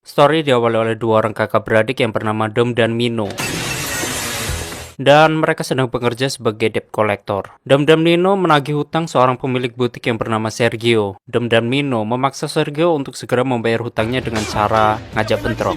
Story diawali oleh dua orang kakak beradik yang bernama Dom dan Mino. Dan mereka sedang bekerja sebagai debt collector. Dom dan Mino menagih hutang seorang pemilik butik yang bernama Sergio. Dom dan Mino memaksa Sergio untuk segera membayar hutangnya dengan cara ngajak bentrok.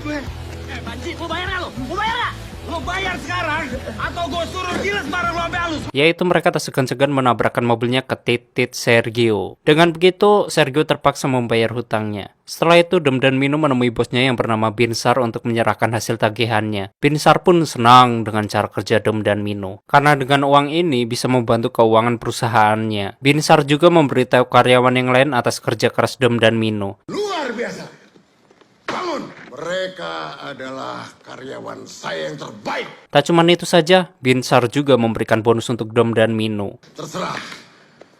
Banci, mau bayar nggak lo? Mau bayar nggak? Lo bayar sekarang, atau gue suruh giles barang lo sampai halus. Yaitu mereka tak segan-segan menabrakkan mobilnya ke titit Sergio. Dengan begitu, Sergio terpaksa membayar hutangnya. Setelah itu, Dom dan Mino menemui bosnya yang bernama Binsar untuk menyerahkan hasil tagihannya. Binsar pun senang dengan cara kerja Dom dan Mino, karena dengan uang ini bisa membantu keuangan perusahaannya. Binsar juga memberitahu karyawan yang lain atas kerja keras Dom dan Mino. Luar biasa. Bangun. Mereka adalah karyawan saya yang terbaik. Tak cuma itu saja, Binsar juga memberikan bonus untuk Dom dan Mino. Terserah.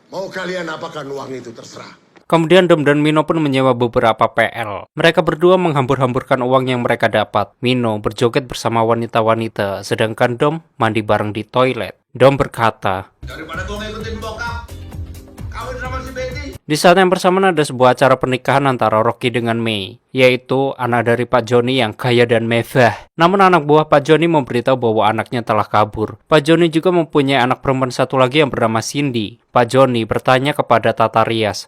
Mau kalian apakan uang itu, terserah. Kemudian Dom dan Mino pun menyewa beberapa PL. Mereka berdua menghambur-hamburkan uang yang mereka dapat. Mino berjoget bersama wanita-wanita, sedangkan Dom mandi bareng di toilet. Dom berkata, Daripada gue ngikutin bokap, kawin sama si Betty. di saat yang bersamaan ada sebuah acara pernikahan antara Rocky dengan Mei, yaitu anak dari Pak Joni yang kaya dan mewah. Namun anak buah Pak Joni memberitahu bahwa anaknya telah kabur. Pak Joni juga mempunyai anak perempuan satu lagi yang bernama Cindy. Pak Joni bertanya kepada Tata Rias,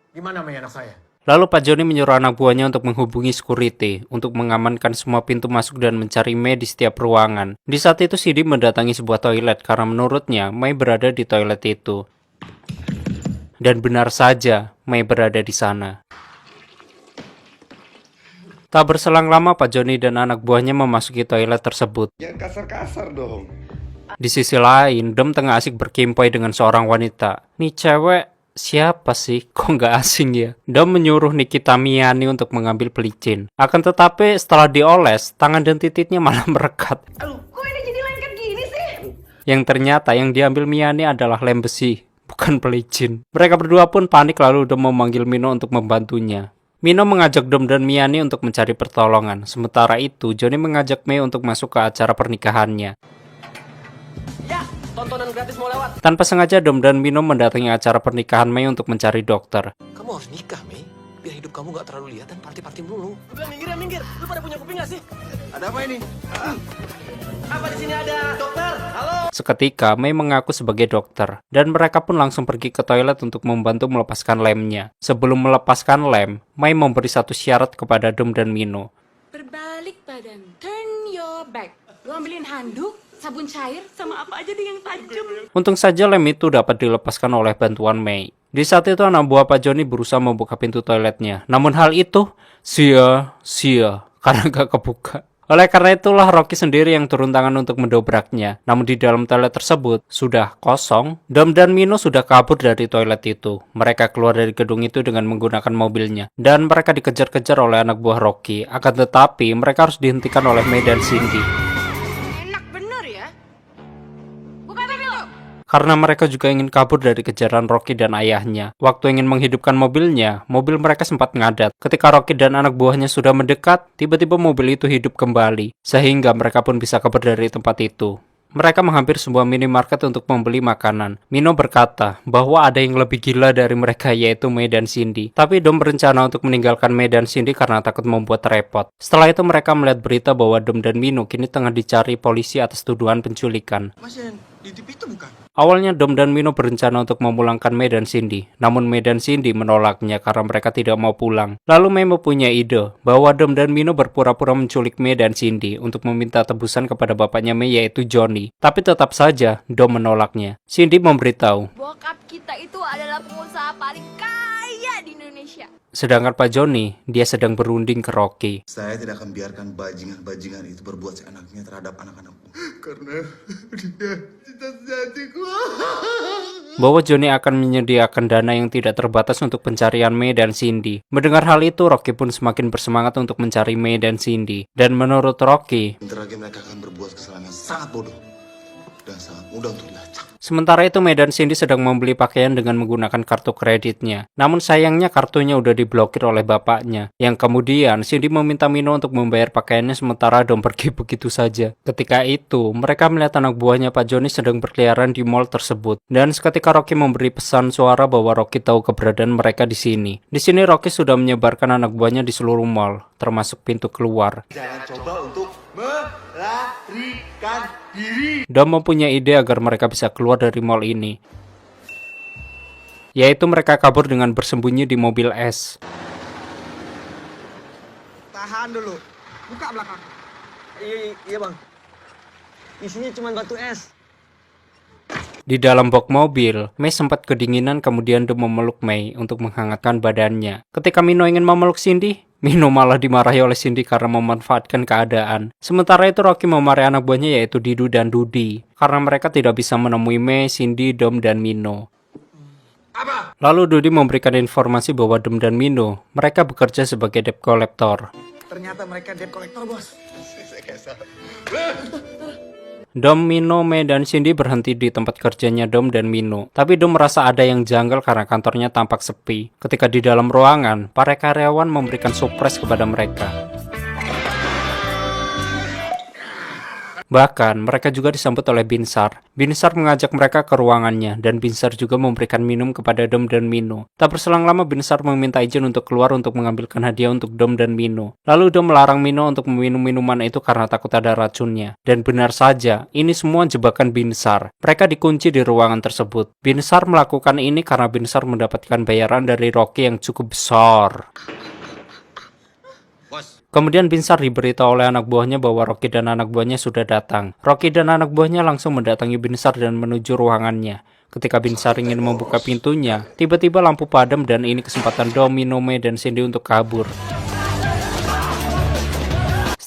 Gimana Mei anak saya? lalu Pak Joni menyuruh anak buahnya untuk menghubungi security untuk mengamankan semua pintu masuk dan mencari Mei di setiap ruangan. Di saat itu Cindy mendatangi sebuah toilet karena menurutnya Mei berada di toilet itu. Dan benar saja, Mei berada di sana. Tak berselang lama, Pak Joni dan anak buahnya memasuki toilet tersebut. Jangan kasar-kasar dong. Di sisi lain, Dom tengah asik berkimpoi dengan seorang wanita. Nih cewek siapa sih? Kok nggak asing ya? Dom menyuruh Nikita Miani untuk mengambil pelicin. Akan tetapi setelah dioles, tangan dan titiknya malah merekat. Aduh, kok ini jadi lengket gini sih? Yang ternyata yang diambil Miani adalah lem besi, bukan pelicin. Mereka berdua pun panik lalu Dom memanggil Mino untuk membantunya. Mino mengajak Dom dan Miani untuk mencari pertolongan. Sementara itu, Johnny mengajak Mei untuk masuk ke acara pernikahannya. Ya, tontonan gratis mau lewat. Tanpa sengaja, Dom dan Mino mendatangi acara pernikahan Mei untuk mencari dokter. Kamu harus nikah, Mei. Biar hidup kamu gak terlalu lihat dan party-party mulu. Udah minggir ya minggir. Lu pada punya kuping nggak sih? Ada apa ini? Apa di sini ada dokter? Halo. Seketika, Mei mengaku sebagai dokter, dan mereka pun langsung pergi ke toilet untuk membantu melepaskan lemnya. Sebelum melepaskan lem, Mei memberi satu syarat kepada Dom dan Mino. Berbalik badan, turn your back. Lu ambilin handuk, sabun cair, sama apa aja deh yang tajam. Untung saja lem itu dapat dilepaskan oleh bantuan Mei. Di saat itu anak buah Pak Joni berusaha membuka pintu toiletnya. Namun hal itu sia-sia karena gak kebuka. Oleh karena itulah Rocky sendiri yang turun tangan untuk mendobraknya. Namun di dalam toilet tersebut sudah kosong. Dom dan Mino sudah kabur dari toilet itu. Mereka keluar dari gedung itu dengan menggunakan mobilnya. Dan mereka dikejar-kejar oleh anak buah Rocky. Akan tetapi mereka harus dihentikan oleh Mei dan Cindy. Enak bener ya. Buka tapi lo. Karena mereka juga ingin kabur dari kejaran Rocky dan ayahnya. Waktu ingin menghidupkan mobilnya, mobil mereka sempat ngadat. Ketika Rocky dan anak buahnya sudah mendekat, tiba-tiba mobil itu hidup kembali. Sehingga mereka pun bisa kabur dari tempat itu. Mereka menghampiri sebuah minimarket untuk membeli makanan. Mino berkata bahwa ada yang lebih gila dari mereka yaitu Mei dan Cindy. Tapi Dom berencana untuk meninggalkan Mei dan Cindy karena takut membuat repot. Setelah itu mereka melihat berita bahwa Dom dan Mino kini tengah dicari polisi atas tuduhan penculikan. Mas yang di TV itu bukan? Awalnya Dom dan Mino berencana untuk memulangkan Mei dan Cindy. Namun Mei dan Cindy menolaknya karena mereka tidak mau pulang. Lalu Mei mempunyai ide bahwa Dom dan Mino berpura-pura menculik Mei dan Cindy untuk meminta tebusan kepada bapaknya Mei yaitu Johnny. Tapi tetap saja Dom menolaknya. Cindy memberitahu, Bokap kita itu adalah pengusaha paling kaya di Indonesia. sedangkan Pak Johnny, dia sedang berunding ke Rocky. Saya tidak akan biarkan bajingan-bajingan itu berbuat seenaknya terhadap anak-anakku. Karena dia cita-citaku. Bahwa Johnny akan menyediakan dana yang tidak terbatas untuk pencarian Mei dan Cindy. Mendengar hal itu, Rocky pun semakin bersemangat untuk mencari Mei dan Cindy. Dan menurut Rocky, Bentar lagi mereka akan berbuat kesalahan yang sangat bodoh. dan sangat mudah untuk dilacak. Sementara itu Mei dan Cindy sedang membeli pakaian dengan menggunakan kartu kreditnya. Namun sayangnya kartunya udah diblokir oleh bapaknya. Yang kemudian Cindy meminta Mino untuk membayar pakaiannya sementara Dom pergi begitu saja. Ketika itu mereka melihat anak buahnya Pak Joni sedang berkeliaran di mall tersebut. Dan seketika Rocky memberi pesan suara bahwa Rocky tahu keberadaan mereka di sini. Di sini Rocky sudah menyebarkan anak buahnya di seluruh mall, termasuk pintu keluar. Jangan coba untuk melarikan diri. Dom mempunyai ide agar mereka bisa keluar dari mall ini, yaitu mereka kabur dengan bersembunyi di mobil es. Tahan dulu. Buka belakang. Iya bang. Isinya cuma batu es. Di dalam box mobil, Mei sempat kedinginan kemudian Dom memeluk Mei untuk menghangatkan badannya. Ketika Mino ingin memeluk Cindy, Mino malah dimarahi oleh Cindy karena memanfaatkan keadaan. Sementara itu Rocky memarahi anak buahnya yaitu Didu dan Dudi karena mereka tidak bisa menemui Mei, Cindy, Dom, dan Mino. Lalu Dudi memberikan informasi bahwa Dom dan Mino mereka bekerja sebagai debt collector. Ternyata mereka debt collector bos. Dom, Mino, Mei, dan Cindy berhenti di tempat kerjanya Dom dan Mino. Tapi Dom merasa ada yang janggal karena kantornya tampak sepi. Ketika di dalam ruangan, para karyawan memberikan surprise kepada mereka. Bahkan, mereka juga disambut oleh Binsar. Binsar mengajak mereka ke ruangannya, dan Binsar juga memberikan minum kepada Dom dan Mino. Tak berselang lama, Binsar meminta izin untuk keluar untuk mengambilkan hadiah untuk Dom dan Mino. Lalu Dom melarang Mino untuk meminum minuman itu karena takut ada racunnya. Dan benar saja, ini semua jebakan Binsar. Mereka dikunci di ruangan tersebut. Binsar melakukan ini karena Binsar mendapatkan bayaran dari Rocky yang cukup besar. Kemudian Binsar diberitahu oleh anak buahnya bahwa Rocky dan anak buahnya sudah datang. Rocky dan anak buahnya langsung mendatangi Binsar dan menuju ruangannya. Ketika Binsar ingin membuka pintunya, tiba-tiba lampu padam dan ini kesempatan Dom, Mino, Mei, dan Cindy untuk kabur.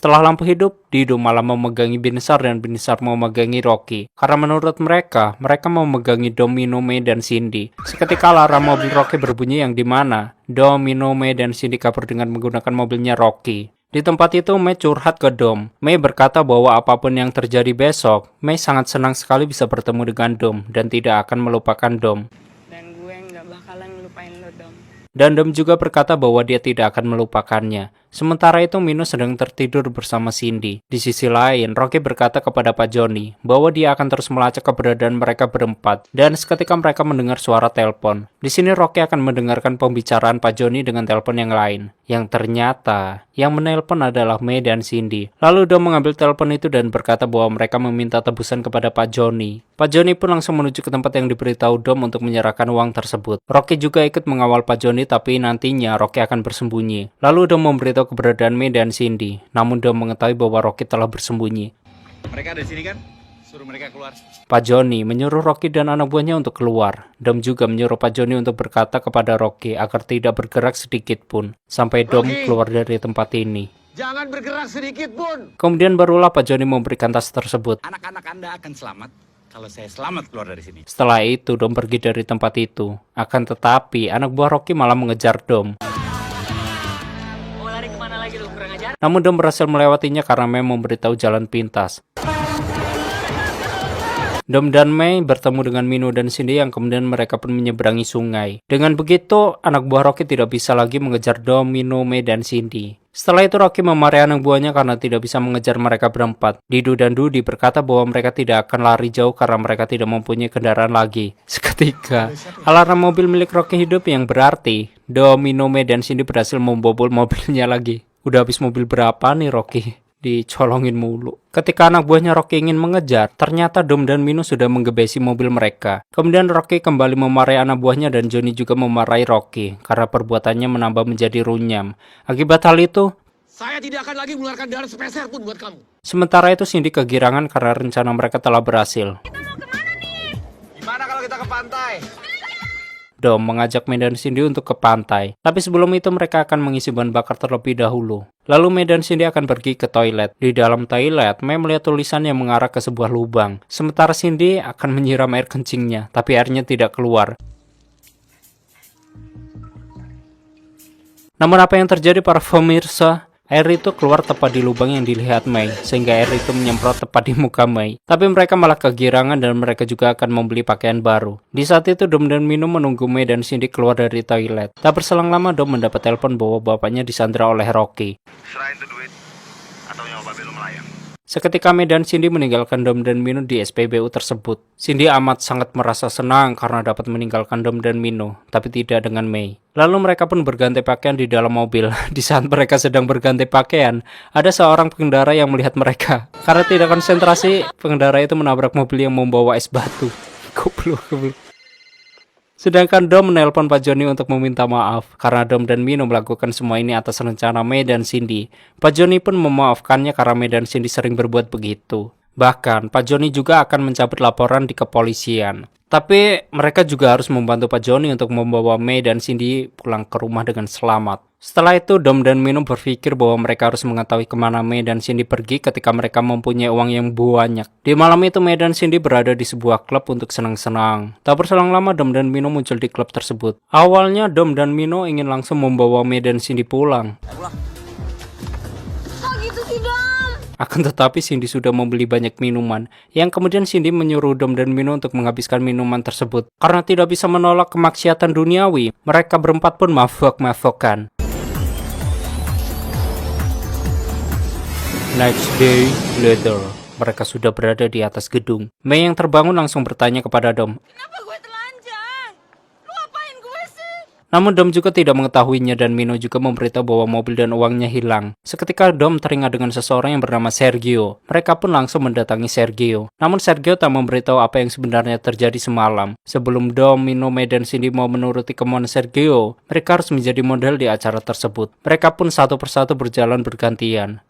Setelah lampu hidup, Dido malah memegangi Binsar dan Binsar memegangi Rocky. Karena menurut mereka memegangi Dom, Mino, Mei, dan Cindy. Seketika alarm mobil Rocky berbunyi yang dimana Dom, Mino, Mei, dan Cindy kabur dengan menggunakan mobilnya Rocky. Di tempat itu, Mei curhat ke Dom. Mei berkata bahwa apapun yang terjadi besok, Mei sangat senang sekali bisa bertemu dengan Dom dan tidak akan melupakan Dom. Dan gue nggak bakalan ngelupain lo, Dom. Dan Dom juga berkata bahwa dia tidak akan melupakannya. Sementara itu Mino sedang tertidur bersama Cindy. Di sisi lain, Rocky berkata kepada Pak Joni bahwa dia akan terus melacak keberadaan mereka berempat. Dan seketika mereka mendengar suara telepon. Di sini Rocky akan mendengarkan pembicaraan Pak Joni dengan telepon yang lain. Yang ternyata yang menelpon adalah Mei dan Cindy. Lalu Dom mengambil telepon itu dan berkata bahwa mereka meminta tebusan kepada Pak Joni. Pak Joni pun langsung menuju ke tempat yang diberitahu Dom untuk menyerahkan uang tersebut. Rocky juga ikut mengawal Pak Joni tapi nantinya Rocky akan bersembunyi. Lalu Dom memberitahu keberadaan Mei dan Cindy. Namun Dom mengetahui bahwa Rocky telah bersembunyi. Mereka ada di sini kan? Suruh mereka keluar. Pak Joni menyuruh Rocky dan anak buahnya untuk keluar. Dom juga menyuruh Pak Joni untuk berkata kepada Rocky agar tidak bergerak sedikit pun. Sampai Dom keluar dari tempat ini. Jangan bergerak sedikit pun. Kemudian barulah Pak Joni memberikan tas tersebut. Anak-anak Anda akan selamat kalau saya selamat keluar dari sini. Setelah itu Dom pergi dari tempat itu. Akan tetapi anak buah Rocky malah mengejar Dom. Mau lari kemana lagi lo, kurang ajar? Namun Dom berhasil melewatinya karena Mei memberitahu jalan pintas. Dom dan Mei bertemu dengan Mino dan Cindy yang kemudian mereka pun menyeberangi sungai. Dengan begitu, anak buah Rocky tidak bisa lagi mengejar Dom, Mino, Mei, dan Cindy. Setelah itu Rocky memarahi anak buahnya karena tidak bisa mengejar mereka berempat. Didu dan Dudi berkata bahwa mereka tidak akan lari jauh karena mereka tidak mempunyai kendaraan lagi. Seketika, alarm mobil milik Rocky hidup yang berarti Dom, Mino, Mei, dan Cindy berhasil membobol mobilnya lagi. Udah habis mobil berapa nih Rocky? Dicolongin mulu. Ketika anak buahnya Rocky ingin mengejar, ternyata Dom dan Mino sudah menggebesi mobil mereka. Kemudian Rocky kembali memarahi anak buahnya dan Johnny juga memarahi Rocky karena perbuatannya menambah menjadi runyam. Akibat hal itu, Saya tidak akan lagi mengeluarkan darah sepeser pun buat kamu. sementara itu Cindy kegirangan karena rencana mereka telah berhasil. Gimana kalau kita ke pantai? Dom mengajak Mei dan Cindy untuk ke pantai. Tapi sebelum itu mereka akan mengisi bahan bakar terlebih dahulu. Lalu Mei dan Cindy akan pergi ke toilet. Di dalam toilet, Mei melihat tulisan yang mengarah ke sebuah lubang. Sementara Cindy akan menyiram air kencingnya, tapi airnya tidak keluar. Namun apa yang terjadi para pemirsa? Air itu keluar tepat di lubang yang dilihat Mei, sehingga air itu menyemprot tepat di muka Mei. Tapi mereka malah kegirangan dan mereka juga akan membeli pakaian baru. Di saat itu Dom dan Mino menunggu Mei dan Cindy keluar dari toilet. Tak berselang lama Dom mendapat telepon bahwa bapaknya disandra oleh Rocky. Serahin tuh duit, atau nyawa babe lu melayang. Seketika Mei dan Cindy meninggalkan Dom dan Mino di SPBU tersebut. Cindy amat sangat merasa senang karena dapat meninggalkan Dom dan Mino, tapi tidak dengan Mei. Lalu mereka pun berganti pakaian di dalam mobil. Di saat mereka sedang berganti pakaian, ada seorang pengendara yang melihat mereka. Karena tidak konsentrasi, pengendara itu menabrak mobil yang membawa es batu. Goblok. Sedangkan Dom menelpon Pak Joni untuk meminta maaf karena Dom dan Mino melakukan semua ini atas rencana Mei dan Cindy. Pak Joni pun memaafkannya karena Mei dan Cindy sering berbuat begitu. Bahkan Pak Joni juga akan mencabut laporan di kepolisian. Tapi mereka juga harus membantu Pak Joni untuk membawa Mei dan Cindy pulang ke rumah dengan selamat. Setelah itu Dom dan Mino berpikir bahwa mereka harus mengetahui kemana Mei dan Cindy pergi ketika mereka mempunyai uang yang banyak. Di malam itu Mei dan Cindy berada di sebuah klub untuk senang-senang. Tak berselang lama Dom dan Mino muncul di klub tersebut. Awalnya Dom dan Mino ingin langsung membawa Mei dan Cindy pulang. Kok gitu sih, Dom? Akan tetapi Cindy sudah membeli banyak minuman, yang kemudian Cindy menyuruh Dom dan Mino untuk menghabiskan minuman tersebut. Karena tidak bisa menolak kemaksiatan duniawi, mereka berempat pun mabok-mabokan. Next day later, mereka sudah berada di atas gedung. Mei yang terbangun langsung bertanya kepada Dom. Kenapa gue telanjang? Lu apain gue sih? Namun Dom juga tidak mengetahuinya dan Mino juga memberitahu bahwa mobil dan uangnya hilang. Seketika Dom teringat dengan seseorang yang bernama Sergio. Mereka pun langsung mendatangi Sergio. Namun Sergio tak memberitahu apa yang sebenarnya terjadi semalam. Sebelum Dom, Mino, Mei, dan Cindy mau menuruti kemauan Sergio, mereka harus menjadi model di acara tersebut. Mereka pun satu persatu berjalan bergantian.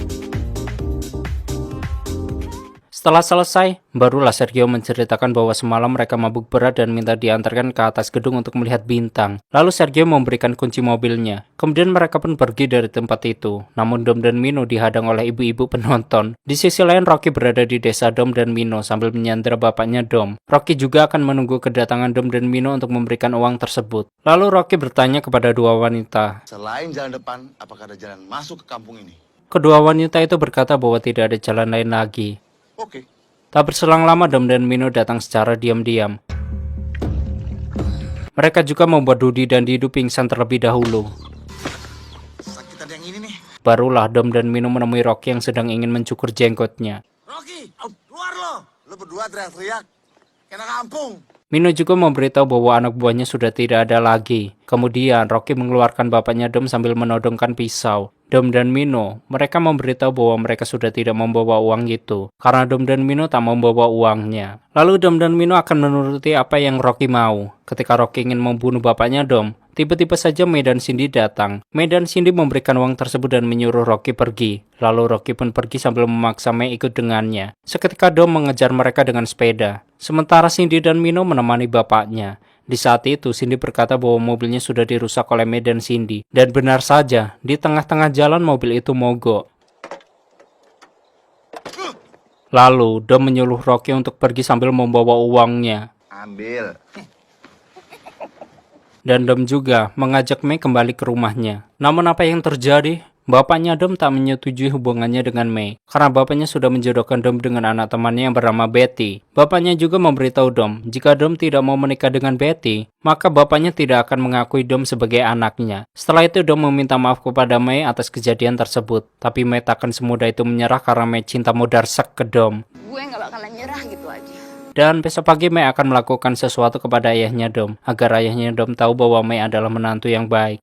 Setelah selesai, barulah Sergio menceritakan bahwa semalam mereka mabuk berat dan minta diantarkan ke atas gedung untuk melihat bintang. Lalu Sergio memberikan kunci mobilnya. Kemudian mereka pun pergi dari tempat itu. Namun Dom dan Mino dihadang oleh ibu-ibu penonton. Di sisi lain Rocky berada di desa Dom dan Mino sambil menyandera bapaknya Dom. Rocky juga akan menunggu kedatangan Dom dan Mino untuk memberikan uang tersebut. Lalu Rocky bertanya kepada dua wanita. Selain jalan depan, apakah ada jalan masuk ke kampung ini? Kedua wanita itu berkata bahwa tidak ada jalan lain lagi. Oke. Tak berselang lama Dom dan Mino datang secara diam-diam. Mereka juga membuat Dudi dan Didu pingsan terlebih dahulu. Sakitan yang ini nih. Barulah Dom dan Mino menemui Rocky yang sedang ingin mencukur jenggotnya. Rocky, keluar lo. Lo berdua teriak-teriak. Kena kampung. Mino juga memberitahu bahwa anak buahnya sudah tidak ada lagi. Kemudian Rocky mengeluarkan bapaknya Dom sambil menodongkan pisau. Dom dan Mino, mereka memberitahu bahwa mereka sudah tidak membawa uang itu. Karena Dom dan Mino tak membawa uangnya. Lalu Dom dan Mino akan menuruti apa yang Rocky mau. Ketika Rocky ingin membunuh bapaknya Dom, tiba-tiba saja Mei dan Cindy datang. Mei dan Cindy memberikan uang tersebut dan menyuruh Rocky pergi. Lalu Rocky pun pergi sambil memaksa Mei ikut dengannya. Seketika Dom mengejar mereka dengan sepeda. Sementara Cindy dan Mino menemani bapaknya. Di saat itu, Cindy berkata bahwa mobilnya sudah dirusak oleh Mei dan Cindy. Dan benar saja, di tengah-tengah jalan mobil itu mogok. Lalu, Dom menyuruh Rocky untuk pergi sambil membawa uangnya. Ambil. Dan Dom juga mengajak Mei kembali ke rumahnya. Namun apa yang terjadi? Bapaknya Dom tak menyetujui hubungannya dengan Mei, karena bapaknya sudah menjodohkan Dom dengan anak temannya yang bernama Betty. Bapaknya juga memberitahu Dom, jika Dom tidak mau menikah dengan Betty, maka bapaknya tidak akan mengakui Dom sebagai anaknya. Setelah itu Dom meminta maaf kepada Mei atas kejadian tersebut, tapi Mei takkan semudah itu menyerah karena Mei cinta mudarsak ke Dom. Gue nggak bakalan nyerah gitu aja. Dan besok pagi Mei akan melakukan sesuatu kepada ayahnya Dom, agar ayahnya Dom tahu bahwa Mei adalah menantu yang baik.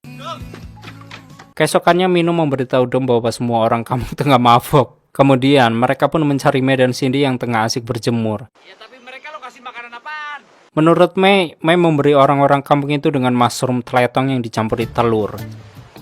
Keesokannya Mino memberitahu Dom bahwa semua orang kampung tengah mabok. Kemudian mereka pun mencari Mei dan Cindy yang tengah asik berjemur. Ya tapi mereka lo kasih makanan apaan? Menurut Mei memberi orang-orang kampung itu dengan mushroom teletong yang dicampuri telur.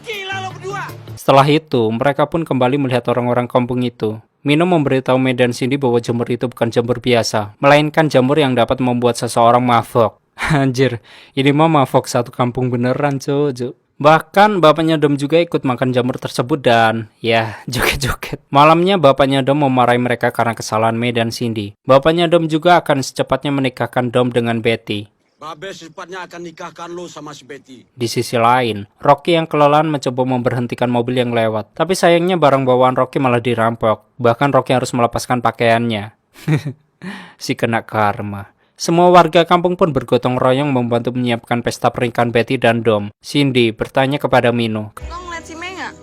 Gila lo berdua! Setelah itu, mereka pun kembali melihat orang-orang kampung itu. Mino memberitahu Mei dan Cindy bahwa jamur itu bukan jamur biasa, melainkan jamur yang dapat membuat seseorang mabok. Anjir, ini mah mabok satu kampung beneran cuy. Bahkan bapaknya Dom juga ikut makan jamur tersebut dan ya joget-joget. Malamnya bapaknya Dom memarahi mereka karena kesalahan Mei dan Cindy. Bapaknya Dom juga akan secepatnya menikahkan Dom dengan Betty. Babe secepatnya akan nikahkan lo sama si Betty. Di sisi lain, Rocky yang kelelahan mencoba memberhentikan mobil yang lewat. Tapi sayangnya barang bawaan Rocky malah dirampok. Bahkan Rocky harus melepaskan pakaiannya. Si kena karma. Semua warga kampung pun bergotong royong membantu menyiapkan pesta pernikahan Betty dan Dom. Cindy bertanya kepada Mino. Lo ngeliat si Mei nggak?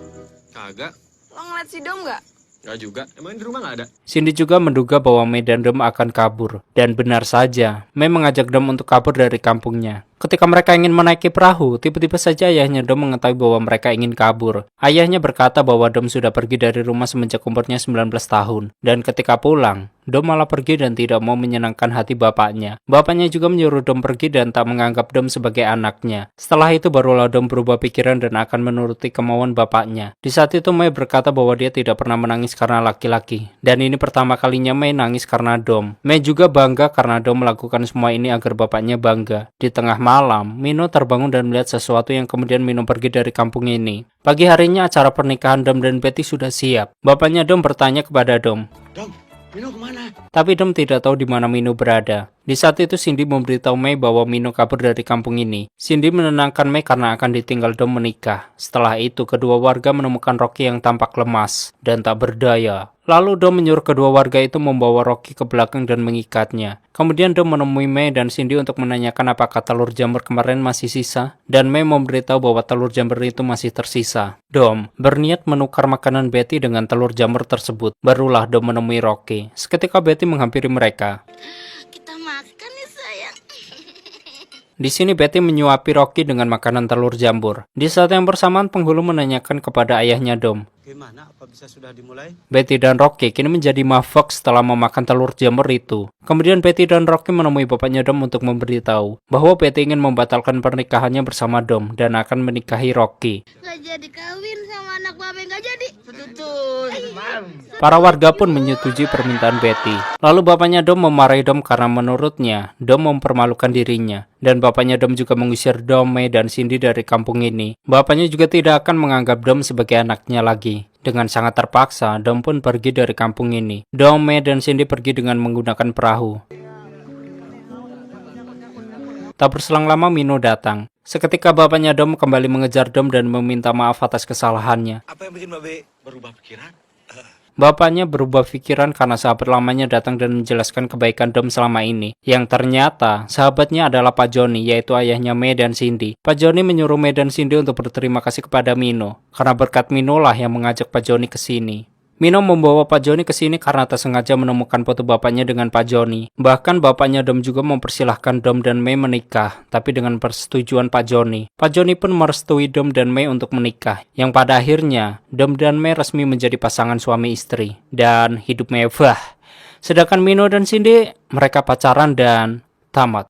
Kagak. Lo ngeliat si Dom nggak? Nggak juga. Emang di rumah nggak ada? Cindy juga menduga bahwa Mei dan Dom akan kabur. Dan benar saja, Mei mengajak Dom untuk kabur dari kampungnya. Ketika mereka ingin menaiki perahu, tiba-tiba saja ayahnya Dom mengetahui bahwa mereka ingin kabur. Ayahnya berkata bahwa Dom sudah pergi dari rumah semenjak umurnya 19 tahun. Dan ketika pulang, Dom malah pergi dan tidak mau menyenangkan hati bapaknya. Bapaknya juga menyuruh Dom pergi dan tak menganggap Dom sebagai anaknya. Setelah itu barulah Dom berubah pikiran dan akan menuruti kemauan bapaknya. Di saat itu Mei berkata bahwa dia tidak pernah menangis karena laki-laki. Dan ini pertama kalinya Mei nangis karena Dom. Mei juga bangga karena Dom melakukan semua ini agar bapaknya bangga. Di tengah malam, Mino terbangun dan melihat sesuatu yang kemudian Mino pergi dari kampung ini. Pagi harinya acara pernikahan Dom dan Betty sudah siap. Bapaknya Dom bertanya kepada Dom. Dom, Mino kemana? Tapi Dom tidak tahu di mana Mino berada. Di saat itu Cindy memberitahu Mei bahwa Mino kabur dari kampung ini. Cindy menenangkan Mei karena akan ditinggal Dom menikah. Setelah itu kedua warga menemukan Rocky yang tampak lemas dan tak berdaya. Lalu Dom menyuruh kedua warga itu membawa Rocky ke belakang dan mengikatnya. Kemudian Dom menemui Mei dan Cindy untuk menanyakan apakah telur jamur kemarin masih sisa. Dan Mei memberitahu bahwa telur jamur itu masih tersisa. Dom berniat menukar makanan Betty dengan telur jamur tersebut. Barulah Dom menemui Rocky. Seketika Betty menghampiri mereka. Kita makan ya sayang. Di sini Betty menyuapi Rocky dengan makanan telur jamur. Di saat yang bersamaan penghulu menanyakan kepada ayahnya Dom. Gimana? Apa bisa sudah dimulai? Betty dan Rocky kini menjadi mabuk setelah memakan telur jamur itu. Kemudian Betty dan Rocky menemui bapaknya Dom untuk memberitahu bahwa Betty ingin membatalkan pernikahannya bersama Dom dan akan menikahi Rocky. Gak jadi kawin sama anak babe, gak jadi. Para warga pun menyetujui permintaan Betty. Lalu bapaknya Dom memarahi Dom karena menurutnya Dom mempermalukan dirinya. Dan bapaknya Dom juga mengusir Dom, Mei, dan Cindy dari kampung ini. Bapaknya juga tidak akan menganggap Dom sebagai anaknya lagi. Dengan sangat terpaksa, Dom pun pergi dari kampung ini. Dom, Mei, dan Cindy pergi dengan menggunakan perahu. Tak berselang lama Mino datang. Seketika bapaknya Dom kembali mengejar Dom dan meminta maaf atas kesalahannya. Apa yang bikin Babe berubah pikiran? Bapaknya berubah pikiran karena sahabat lamanya datang dan menjelaskan kebaikan Dom selama ini. Yang ternyata, sahabatnya adalah Pak Joni, yaitu ayahnya Mei dan Cindy. Pak Joni menyuruh Mei dan Cindy untuk berterima kasih kepada Mino. Karena berkat Mino lah yang mengajak Pak Joni ke sini. Mino membawa Pak Joni ke sini karena tak sengaja menemukan foto bapaknya dengan Pak Joni. Bahkan bapaknya Dom juga mempersilahkan Dom dan Mei menikah, tapi dengan persetujuan Pak Joni. Pak Joni pun merestui Dom dan Mei untuk menikah, yang pada akhirnya Dom dan Mei resmi menjadi pasangan suami istri dan hidup mewah. Sedangkan Mino dan Cindy, mereka pacaran dan tamat.